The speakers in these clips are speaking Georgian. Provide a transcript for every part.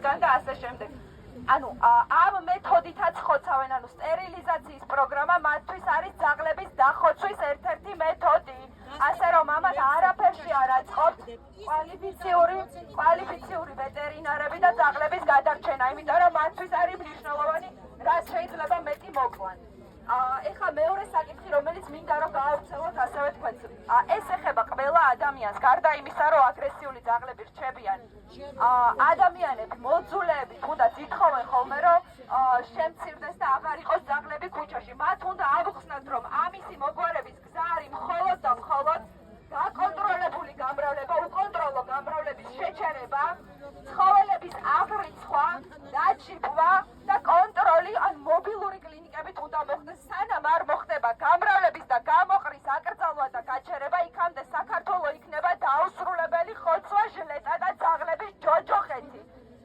მათგან და ასე შემდეგ. ანუ ამ მეთოდითაც ხოცავენ, ანუ სტერილიზაციის პროგრამა მათთვის არის ძაღლების დახოცვის ერთ-ერთი მეთოდი. ასე რომ ამათ არაფერში არ აწყობთ კვალიფიციური ვეტერინარები და ძაღლების გადარჩენა, იმიტომ რომ მათთვის არის მნიშვნელოვანი, რაც შეიძლება მეტი მოკლან. ეხლა მეორე საკითხი, რომელიც მინდა რომ გაავრცელოთ ასევე თქვენს. ეს ეხება ყველა ადამიანს, გარდა იმისა, რომ აგრესიული ძაღლები რჩებიან. ადამიანები, მოძულეები თუნდაც ითხოვენ ხოლმე, რომ შემცირდეს და აღარ იყოს ძაღლები ქუჩაში. მათ უნდა ავუხსნათ, რომ ამისი მოგვარების გზა არის მხოლოდ და მხოლოდ გაკონტროლებული გამრავლება, უკონტროლო გამრავლების შეჩერება, ცხოველების აღრიცხვა, დაჩიბვა და კონტროლი, ან მობილური კლინიკებით უნდა მოხდეს, სანამ არ მოხდება გამრავლების და გამოყრის აკრძალვა და გაჩერება, იქამდე საქართველო იქნება დაუსრულებელი ხოცვა, ჟლეტა და ძაღლების ჯოჯოხეთი.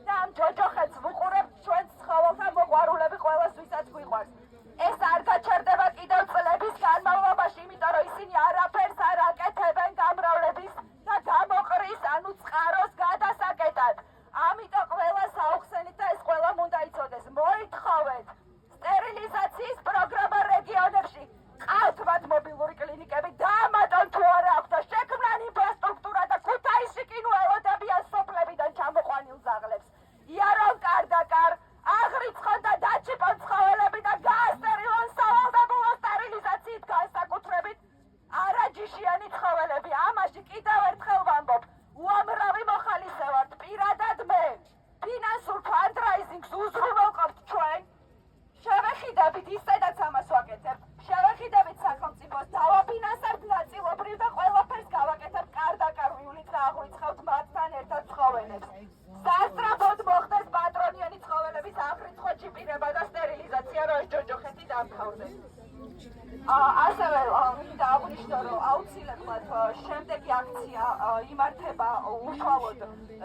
და ამ ჯოჯოხეთს ვუყურებთ ჩვენს ცხოველთა მოყვარულები ყველას, ვისაც გვიყვარს. ეს არ გაჩერდება კიდევ წლების განმავლობაში, იმიტომ რომ ისინი არაფერს არ აკეთებენ გამრავლების და გამოყრის, ანუ წყაროს გადასაკეთად. ამიტომ ყველას აუხსენით და ეს ყველამ უნდა იცოდეს. მოითხოვეთ სტერილიზაციის პროგრამა რეგიონებში. ყავთ მათ მობილური კლინიკები, დაამატონ თუ არა აქვს და შექმნან ინფრასტრუქტურა და ქუთაისში კი ნუ ელოდებიან სოფლებიდან ჩამოყვანილ ძაღლებს. იარონ კარდაკარ, აღრიცხონ და დაჩიპონ ცხოველები და გაასტერილონ სავალდებულო სტერილიზაციით განსაკუთრებით არაჯიშიანი ცხოველები. ამაში კიდევ ერთხელ ვამბობ, უამრავი მოხალისე ვართ, პირადად მე. ფინანსურ ფანდრაიზინგს უზრუნველყოფთ ჩვენ. შევეხიდებით, ისედაც ამას ვაკეთებ. შევეხიდებით სახელმწიფოს, დავაფინანსებთ ნაწილობრივ და ყველაფერს გავაკეთებთ კარდაკარვიულით და აღვიცხავთ მათთან ერთად ცხოველებს. სასწრაფოდ მოხდეს პატრონიანი ცხოველების აღრიცხვა, ჩიპირება და სტერილიზაცია, რომ ეს ჯოჯოხეთი დამთავრდეს. ასევე მინდა აღვნიშნო, რომ აუცილებლად შემდეგი აქცია იმართება უშუალოდ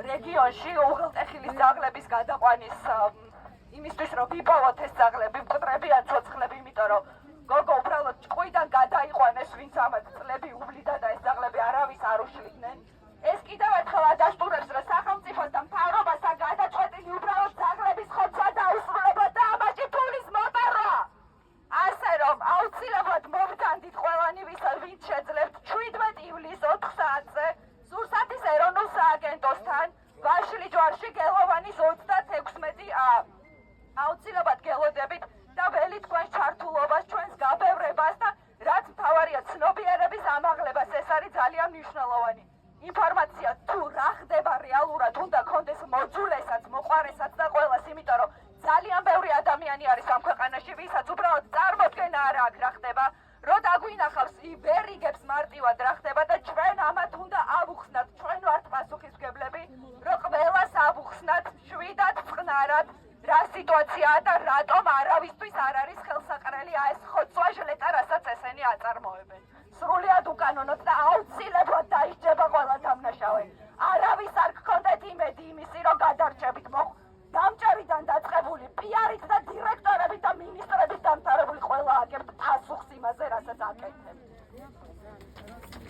რეგიონში უღელტეხილის ძაღლების გადაყვანის იმისთვის, რომ ვიპოვოთ ეს ძაღლები, მკვდრებიან ცოცხლები, იმიტომ რომ გოგო უბრალოდ ჭყვიდან გადაიყვანეს, ვინც ამათ წლები უვლიდა და ეს ძაღლები არავის არ უშლიდნენ. ეს კიდევ ერთხელ ადასტურებს, რომ სახელმწიფოს და მთავრობას აქვს გადაწყვეტილი უბრალოდ ძაღლების ხოცვა დაუსრულებლად და ამაში ფულის მოპარვა. ასე რომ აუცილებლად მოვთანდით ყველანი, ვინც შეძლებთ 17 ივლისს 4 საათზე სურსათის ეროვნულ სააგენტოსთან, ვაშლი ჯვარში გელოვანის 36A. აუცილებლად გელოდებით და ველით თქვენს ჩართულობას, ჩვენს გაბევრებას და რაც მთავარია ცნობიერების ამაღლებას, ეს არის ძალიან მნიშვნელოვანი. ინფორმაცია თუ რა ხდება რეალურად უნდა გქონდეს მოძულესაც, მოყვარესაც და ყველას, იმიტომ რომ ძალიან ბევრი ადამიანი არის ამ ქვეყანაში, ვისაც უბრალოდ წარმოდგენა არ აქვს რა ხდება, რო დაგვინახავს ვერ იგებს მარტივად რა ხდება და ჩვენ ამათ უნდა ავუხსნათ, ჩვენ ვართ პასუხისმგებლები, რომ ყველას ავუხსნათ შვიდად, წყნარად, რა სიტუაციაა და რატომ არავისთვის არ არის ხელსაყრელი ეს ხოცვა, ჟლეტა, რასაც ესენი აწარმოებენ. სრულიად უკანონოდ და აუცილებლად დაიჭება ყველა დამნაშავე. არავის არ გქონდეთ იმედი იმისი, რომ გადარჩებით დამჭერიდან დაწყებული პიარით და დირექტორებით და მინისტრებით დამთავრებული ყველა აგებთ პასუხს იმაზე, რასაც აკეთებთ.